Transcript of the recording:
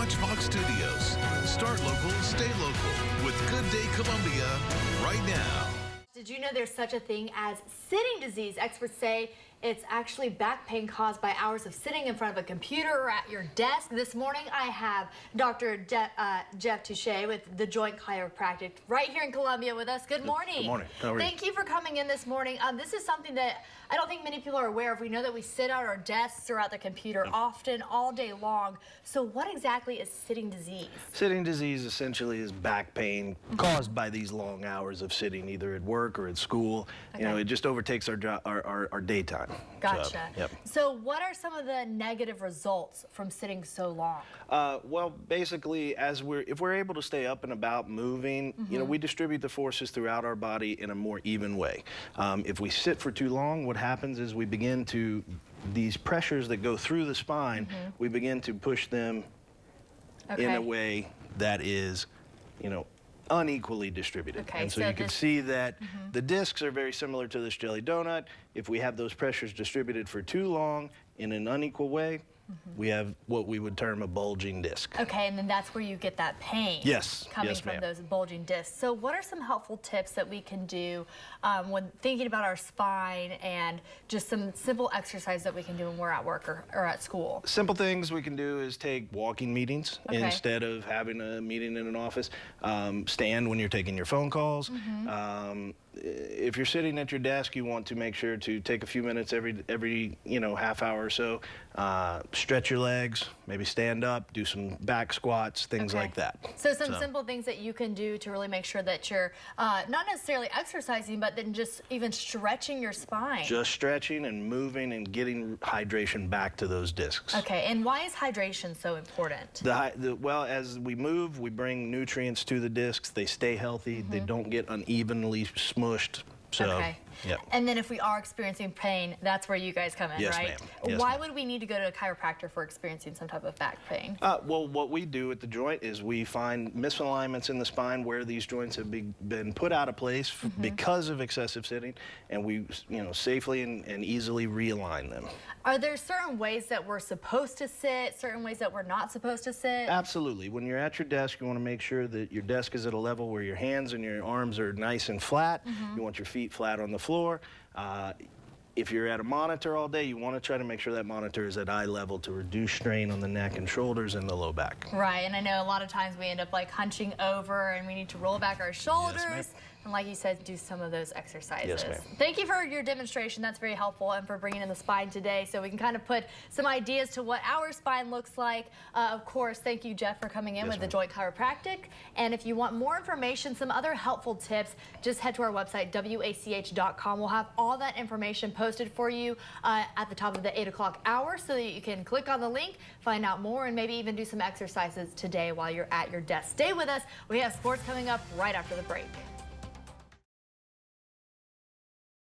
WACH-Fox Studios. Start local, stay local with Good Day Columbia right now. Did you know there's such a thing as sitting disease? Experts say it's actually back pain caused by hours of sitting in front of a computer or at your desk. This morning I have Dr. Jeff Touchet with the Joint Chiropractic right here in Columbia with us. Good morning. Good morning. How are you? Thank you for coming in this morning. This is something that I don't think many people are aware of. We know that we sit at our desks or at the computer often all day long. So what exactly is sitting disease? Sitting disease essentially is back pain caused by these long hours of sitting either at work or at school. Okay. You know, it just overtakes our daytime. Gotcha. Yep. So what are some of the negative results from sitting so long? Well, basically, if we're able to stay up and about moving, you know, we distribute the forces throughout our body in a more even way. If we sit for too long, what happens is we begin to, these pressures that go through the spine, we begin to push them in a way that is, you know, unequally distributed. Okay, and so you can see that the discs are very similar to this jelly donut. If we have those pressures distributed for too long in an unequal way, we have what we would term a bulging disc. Okay, and then that's where you get that pain. Yes. Coming Yes, from ma'am. those bulging discs. So what are some helpful tips that we can do when thinking about our spine, and just some simple exercise that we can do when we're at work or at school? Simple things we can do is take walking meetings instead of having a meeting in an office. Stand when you're taking your phone calls. If you're sitting at your desk, you want to make sure to take a few minutes every half hour or so. Stretch your legs, maybe stand up, do some back squats, things like that. So some simple things that you can do to really make sure that you're not necessarily exercising, but then just even stretching your spine. Just stretching and moving and getting hydration back to those discs. Okay, and why is hydration so important? Well, as we move, we bring nutrients to the discs. They stay healthy. They don't get unevenly smushed. So, yep. And then if we are experiencing pain, that's where you guys come in, Yes, right? ma'am. Yes, Why ma'am. would we need to go to a chiropractor for experiencing some type of back pain? Well, what we do at the joint is we find misalignments in the spine where these joints have been put out of place because of excessive sitting, and we, safely and easily realign them. Are there certain ways that we're supposed to sit, certain ways that we're not supposed to sit? Absolutely. When you're at your desk, you want to make sure that your desk is at a level where your hands and your arms are nice and flat. You want your feet flat on the floor. If you're at a monitor all day, you want to try to make sure that monitor is at eye level to reduce strain on the neck and shoulders and the low back. Right, and I know a lot of times we end up like hunching over and we need to roll back our shoulders. Yes, and like you said, do some of those exercises. Yes, ma'am. Thank you for your demonstration. That's very helpful, and for bringing in the spine today so we can kind of put some ideas to what our spine looks like. Of course, thank you, Jeff, for coming in with the Joint Chiropractic. And if you want more information, some other helpful tips, just head to our website, WACH.com. We'll have all that information posted for you at the top of the 8 o'clock hour so that you can click on the link, find out more, and maybe even do some exercises today while you're at your desk. Stay with us. We have sports coming up right after the break.